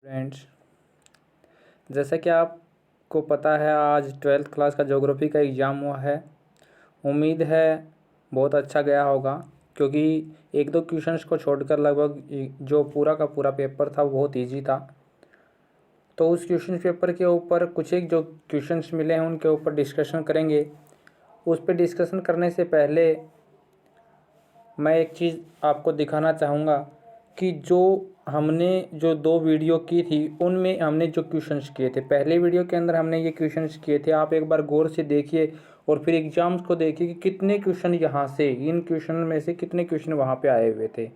Friends, जैसा कि आपको पता है आज 12th क्लास का ज्योग्राफी का एग्ज़ाम हुआ है। उम्मीद है बहुत अच्छा गया होगा, क्योंकि एक दो क्वेश्चंस को छोड़कर लगभग जो पूरा का पूरा पेपर था वो बहुत इजी था। तो उस क्वेश्चन पेपर के ऊपर कुछ एक जो क्वेश्चंस मिले हैं उनके ऊपर डिस्कशन करेंगे। उस पर डिस्कशन करने से पहले मैं एक चीज़ आपको दिखाना चाहूँगा कि हमने जो 2 वीडियो की थी उनमें हमने जो क्वेश्चंस किए थे, पहले वीडियो के अंदर हमने ये क्वेश्चंस किए थे। आप एक बार गौर से देखिए और फिर एग्जाम्स को देखिए कि कितने क्वेश्चन यहाँ से, इन क्वेश्चन में से कितने क्वेश्चन वहाँ पे आए हुए थे।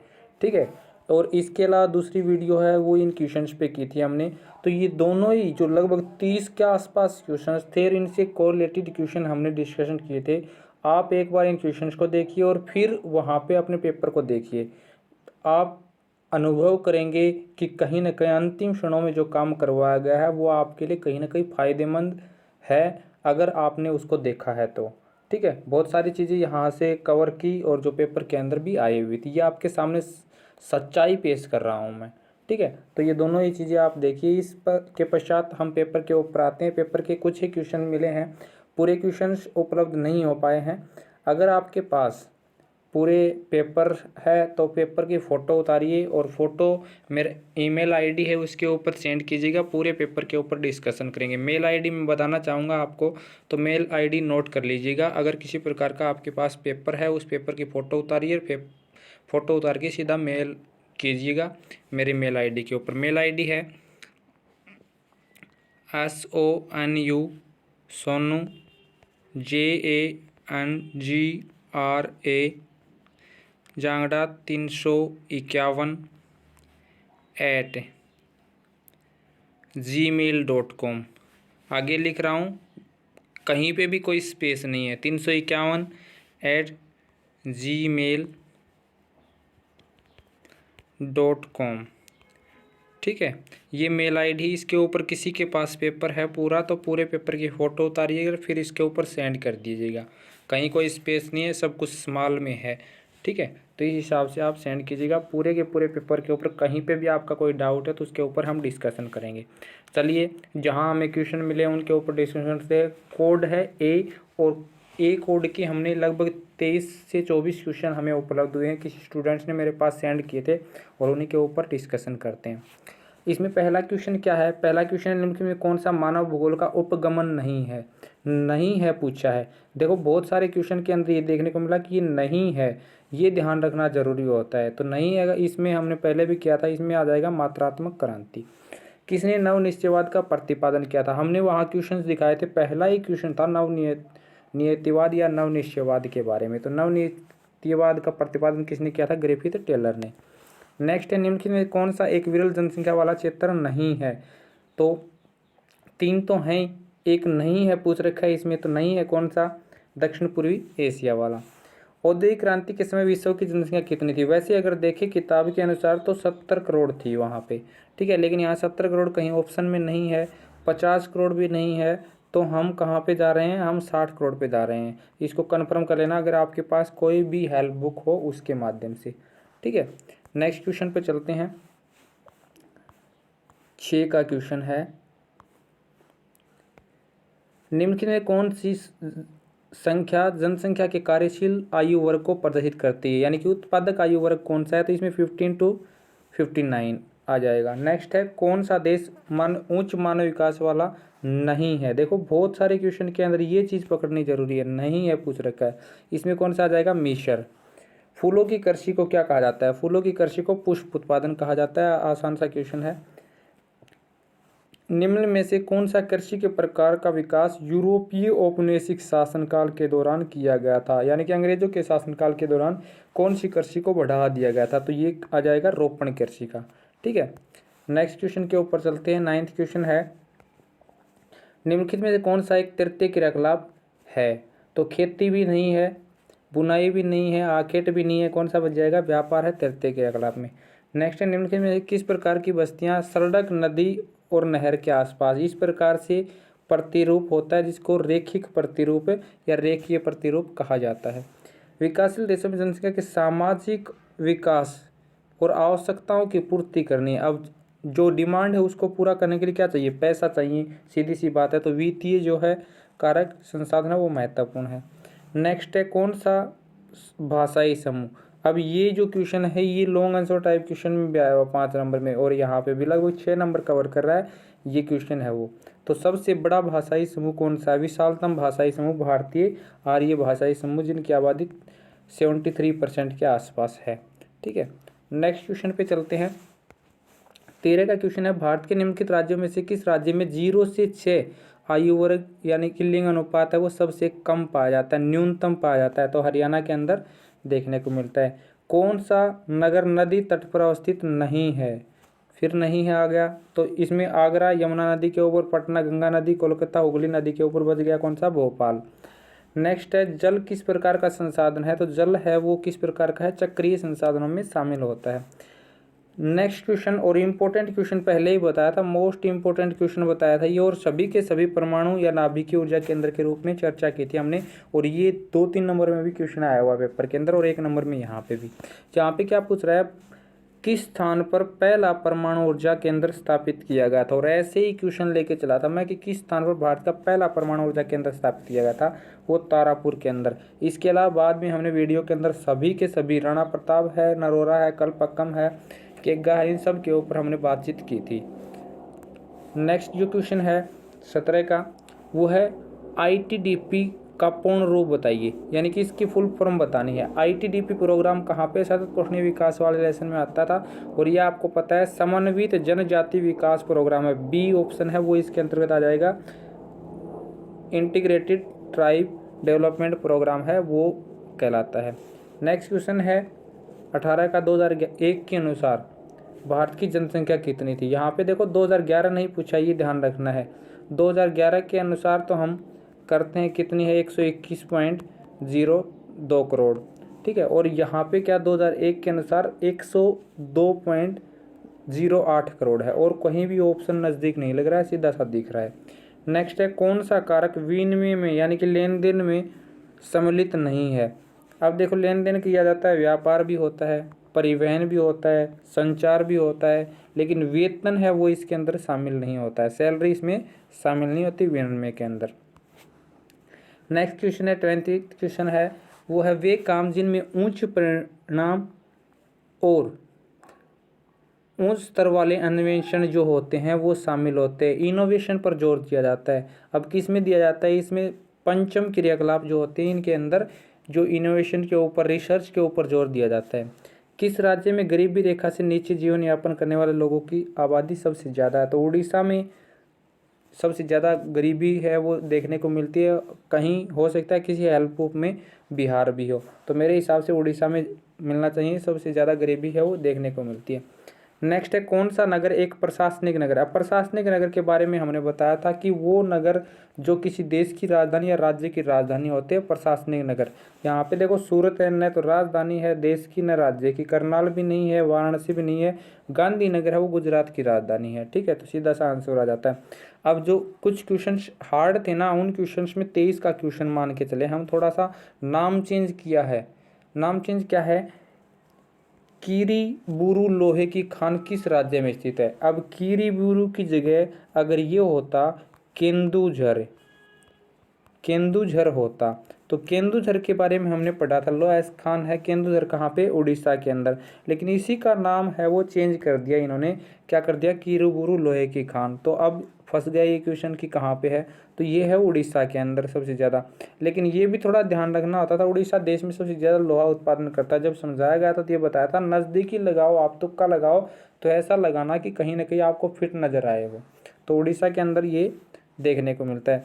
ठीक है, और इसके अलावा दूसरी वीडियो है वो इन क्वेश्चंस पे की थी हमने। तो ये दोनों ही जो लगभग 30 के आसपास क्वेश्चंस थे, इनसे कोरिलेटेड क्वेश्चन हमने डिस्कशन किए थे। आप एक बार इन क्वेश्चंस को देखिए और फिर वहाँ पे अपने पेपर को देखिए। आप अनुभव करेंगे कि कहीं ना कहीं अंतिम क्षणों में जो काम करवाया गया है वो आपके लिए कहीं ना कहीं फ़ायदेमंद है, अगर आपने उसको देखा है तो। ठीक है, बहुत सारी चीज़ें यहाँ से कवर की और जो पेपर के अंदर भी आई हुई थी, ये आपके सामने सच्चाई पेश कर रहा हूँ मैं। ठीक है, तो ये दोनों ही चीज़ें आप देखिए। इस पर के पश्चात हम पेपर के ऊपर आते हैं। पेपर के कुछ ही क्वेश्चन मिले हैं, पूरे क्वेश्चंस उपलब्ध नहीं हो पाए हैं। अगर आपके पास पूरे पेपर है तो पेपर की फ़ोटो उतारिए और फ़ोटो मेरे ईमेल आईडी है उसके ऊपर सेंड कीजिएगा। पूरे पेपर के ऊपर डिस्कशन करेंगे। मेल आईडी मैं बताना चाहूँगा आपको, तो मेल आईडी नोट कर लीजिएगा। अगर किसी प्रकार का आपके पास पेपर है, उस पेपर की फ़ोटो उतारिए, फ़ोटो उतार के सीधा मेल कीजिएगा मेरे मेल आईडी के ऊपर। मेल आईडी है SONU Sonu JANGRA Jangra 351 @gmail.com। आगे लिख रहा हूँ, कहीं पे भी कोई स्पेस नहीं है। 351 @gmail.com। ठीक है, ये मेल आईडी। इसके ऊपर किसी के पास पेपर है पूरा तो पूरे पेपर की फ़ोटो उतारिएगा, फिर इसके ऊपर सेंड कर दीजिएगा। कहीं कोई स्पेस नहीं है, सब कुछ स्मॉल में है। ठीक है, तो इस हिसाब से आप सेंड कीजिएगा पूरे के पूरे पेपर के ऊपर। कहीं पे भी आपका कोई डाउट है तो उसके ऊपर हम डिस्कशन करेंगे। चलिए, जहाँ हमें क्वेश्चन मिले उनके ऊपर डिस्कशन से। कोड है ए, और ए कोड की हमने लगभग 23 से 24 क्वेश्चन हमें उपलब्ध हुए हैं, किसी स्टूडेंट्स ने मेरे पास सेंड किए थे, और उन्हीं के ऊपर डिस्कशन करते हैं। इसमें पहला क्वेश्चन क्या है? पहला क्वेश्चन निम्नलिखित में कौन सा मानव भूगोल का उपगमन नहीं है पूछा है। देखो, बहुत सारे क्वेश्चन के अंदर ये देखने को मिला कि ये नहीं है, ये ध्यान रखना जरूरी होता है। तो नहीं है, इसमें हमने पहले भी किया था, इसमें आ जाएगा मात्रात्मक क्रांति। किसने नव निश्चयवाद का प्रतिपादन किया था? हमने वहाँ क्वेश्चन दिखाए थे। पहला ही क्वेश्चन था नियतिवाद या नव निश्चयवाद के बारे में। तो नव निश्चयवाद का प्रतिपादन किसने किया था? ग्रिफिथ टेलर ने। नेक्स्ट है, निम्नलिखित में कौन सा एक विरल जनसंख्या वाला क्षेत्र नहीं है? तो 3 तो हैं, एक नहीं है पूछ रखा है इसमें, तो नहीं है कौन सा? दक्षिण पूर्वी एशिया वाला। औद्योगिक क्रांति के समय विश्व की जनसंख्या कितनी थी? वैसे अगर देखें किताब के अनुसार तो 70 करोड़ थी वहाँ पे। ठीक है, लेकिन यहाँ 70 करोड़ कहीं ऑप्शन में नहीं है, 50 करोड़ भी नहीं है। तो हम कहाँ पे जा रहे हैं? हम 60 करोड़ पे जा रहे हैं। इसको कन्फर्म कर लेना अगर आपके पास कोई भी हेल्प बुक हो उसके माध्यम से। ठीक है, नेक्स्ट क्वेश्चन पे चलते हैं। 6 का क्वेश्चन है, निम्नलिखित में कौन सी संख्या जनसंख्या के कार्यशील आयु वर्ग को प्रदर्शित करती है? यानी कि उत्पादक आयु वर्ग कौन सा है? तो इसमें 15 to 59 आ जाएगा। नेक्स्ट है, कौन सा देश उच्च मानव विकास वाला नहीं है? देखो, बहुत सारे क्वेश्चन के अंदर ये चीज़ पकड़नी जरूरी है, नहीं है पूछ रखा है। इसमें कौन सा आ जाएगा? मिस्र। फूलों की कृषि को क्या कहा जाता है? फूलों की कृषि को पुष्प उत्पादन कहा जाता है। आसान सा क्वेश्चन है। निम्न में से कौन सा कृषि के प्रकार का विकास यूरोपीय औपनिवेशिक शासनकाल के दौरान किया गया था? यानी कि अंग्रेजों के शासनकाल के दौरान कौन सी कृषि को बढ़ावा दिया गया था? तो ये आ जाएगा रोपण कृषि का। ठीक है, नेक्स्ट क्वेश्चन के ऊपर चलते हैं। 9th क्वेश्चन है, निम्नलिखित में से कौन सा एक तृतीय क्रियाकलाप है? तो खेती भी नहीं है, बुनाई भी नहीं है, आखेट भी नहीं है, कौन सा बच जाएगा? व्यापार है तृतीय क्रियाकलाप में। नेक्स्ट है, निम्नलिखित में किस प्रकार की बस्तियां सड़क, नदी और नहर के आसपास इस प्रकार से प्रतिरूप होता है जिसको रेखिक प्रतिरूप या रेखीय प्रतिरूप कहा जाता है? विकासशील देशों में जनसंख्या के सामाजिक विकास और आवश्यकताओं की पूर्ति करनी। अब जो डिमांड है उसको पूरा करने के लिए क्या चाहिए, पैसा चाहिए, सीधी सी बात है। तो वित्तीय जो है कारक संसाधन है वो महत्वपूर्ण है। नेक्स्ट है कौन सा भाषाई समूह। अब ये जो क्वेश्चन है ये लॉन्ग आंसर टाइप क्वेश्चन में भी आया हुआ 5 नंबर में, और यहाँ पे भी लगभग 6 नंबर कवर कर रहा है ये क्वेश्चन है वो। तो सबसे बड़ा भाषाई समूह कौन सा है, विशालतम भाषाई समूह भारतीय आर्य भाषाई समूह, जिनकी आबादी 73% के आसपास है। ठीक है, नेक्स्ट क्वेश्चन पे चलते हैं। 13 का क्वेश्चन है, भारत के निम्नलिखित राज्यों में से किस राज्य में 0 से 6 आयु वर्ग यानी कि लिंग अनुपात है वो सबसे कम पाया जाता है, न्यूनतम पाया जाता है। तो हरियाणा के अंदर देखने को मिलता है। कौन सा नगर नदी तट पर अवस्थित नहीं है, फिर नहीं है आ गया। तो इसमें आगरा यमुना नदी के ऊपर, पटना गंगा नदी, कोलकाता हुगली नदी के ऊपर बच गया कौन सा, भोपाल। नेक्स्ट है जल किस प्रकार का संसाधन है। तो जल है वो किस प्रकार का है, चक्रीय संसाधनों में शामिल होता है। नेक्स्ट क्वेश्चन, और इम्पोर्टेंट क्वेश्चन पहले ही बताया था, मोस्ट इम्पोर्टेंट क्वेश्चन बताया था ये, और सभी के सभी परमाणु या नाभिकीय ऊर्जा केंद्र के रूप में चर्चा की थी हमने। और ये 2-3 नंबर में भी क्वेश्चन आया हुआ पेपर के अंदर, और 1 नंबर में यहाँ पे भी। जहाँ पे क्या पूछ रहा है, किस स्थान पर पहला परमाणु ऊर्जा केंद्र स्थापित किया गया था। और ऐसे ही क्वेश्चन लेके चला था मैं कि किस स्थान पर भारत का पहला परमाणु ऊर्जा केंद्र स्थापित किया गया था, वो तारापुर के अंदर। इसके अलावा बाद में हमने वीडियो के अंदर सभी के सभी, राणा प्रताप है, नरोरा है, कलपक्कम है, केग्गा है, इन सब के ऊपर हमने बातचीत की थी। नेक्स्ट जो क्वेश्चन है 17 का, वो है ITDP का पूर्ण रूप बताइए, यानी कि इसकी फुल फॉर्म बतानी है। ITDP प्रोग्राम कहाँ पे सतत पोषणीय विकास वाले लेसन में आता था, और ये आपको पता है समन्वित जनजाति विकास प्रोग्राम है, बी ऑप्शन है वो इसके अंतर्गत आ जाएगा। इंटीग्रेटेड ट्राइब डेवलपमेंट प्रोग्राम है वो कहलाता है। नेक्स्ट क्वेश्चन है 18 का, 2001 के अनुसार भारत की जनसंख्या कितनी थी। यहाँ पे देखो 2011 नहीं पूछा, ये ध्यान रखना है। 2011 के अनुसार तो हम करते हैं कितनी है, 121.02 करोड़। ठीक है, और यहाँ पे क्या 2001 के अनुसार 102.08 करोड़ है, और कहीं भी ऑप्शन नज़दीक नहीं लग रहा है, सीधा सा दिख रहा है। नेक्स्ट है कौन सा कारक विनिमय में यानी कि लेन देन में सम्मिलित नहीं है। अब देखो लेन देन किया जाता है, व्यापार भी होता है, परिवहन भी होता है, संचार भी होता है, लेकिन वेतन है वो इसके अंदर शामिल नहीं होता है, सैलरी इसमें शामिल नहीं होती विनिमय के अंदर। नेक्स्ट क्वेश्चन है 20 क्वेश्चन है, वो है वे काम जिनमें उच्च परिणाम और उच्च स्तर वाले अन्वेषण जो होते हैं वो शामिल होते हैं, इनोवेशन पर जोर दिया जाता है। अब किस में दिया जाता है, इसमें पंचम क्रियाकलाप जो होते हैं इनके अंदर जो इनोवेशन के ऊपर, रिसर्च के ऊपर जोर दिया जाता है। किस राज्य में गरीबी रेखा से नीचे जीवन यापन करने वाले लोगों की आबादी सबसे ज़्यादा है। तो उड़ीसा में सबसे ज़्यादा गरीबी है वो देखने को मिलती है, कहीं हो सकता है किसी हेल्प में बिहार भी हो, तो मेरे हिसाब से उड़ीसा में मिलना चाहिए, सबसे ज़्यादा गरीबी है वो देखने को मिलती है। नेक्स्ट है कौन सा नगर एक प्रशासनिक नगर है। अब प्रशासनिक नगर के बारे में हमने बताया था कि वो नगर जो किसी देश की राजधानी या राज्य की राजधानी होते हैं प्रशासनिक नगर। यहाँ पे देखो सूरत है, न तो राजधानी है देश की न राज्य की, करनाल भी नहीं है, वाराणसी भी नहीं है, गांधीनगर है वो गुजरात की राजधानी है। ठीक है, तो सीधा सा आंसर आ जाता है। अब जो कुछ क्वेश्चन हार्ड थे ना, उन क्वेश्चन में 23 का क्वेश्चन मान के चले, हम थोड़ा सा नाम चेंज किया है। नाम चेंज क्या है, कीरीबुरू लोहे की खान किस राज्य में स्थित है। अब कीरीबुरू की जगह अगर ये होता केंदुझर होता, तो केंदुझर के बारे में हमने पढ़ा था, लोहेस खान है केंदुझर कहाँ पे, उड़ीसा के अंदर, लेकिन इसी का नाम है वो चेंज कर दिया इन्होंने, क्या कर दिया, कीरीबुरू लोहे की खान। तो अब फंस गया ये क्वेश्चन कि कहाँ पे है, तो ये है उड़ीसा के अंदर सबसे ज़्यादा। लेकिन ये भी थोड़ा ध्यान रखना होता था, उड़ीसा देश में सबसे ज़्यादा लोहा उत्पादन करता है। जब समझाया गया था तो ये बताया था नज़दीकी लगाओ, आप तुक्का लगाओ तो ऐसा लगाना कि कहीं ना कहीं आपको फिट नज़र आए वो, तो उड़ीसा के अंदर ये देखने को मिलता है।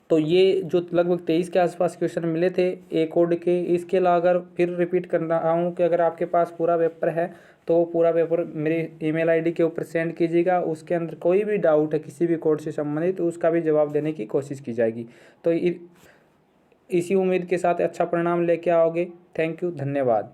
तो ये जो लगभग 23 के आसपास क्वेश्चन मिले थे ए कोड के। इसके अलावा अगर फिर रिपीट कर रहा हूँ कि अगर आपके पास पूरा पेपर है तो वो पूरा पेपर मेरे ईमेल आईडी के ऊपर सेंड कीजिएगा, उसके अंदर कोई भी डाउट है किसी भी कोड से संबंधित तो उसका भी जवाब देने की कोशिश की जाएगी। तो इसी उम्मीद के साथ अच्छा परिणाम लेके आओगे। थैंक यू, धन्यवाद।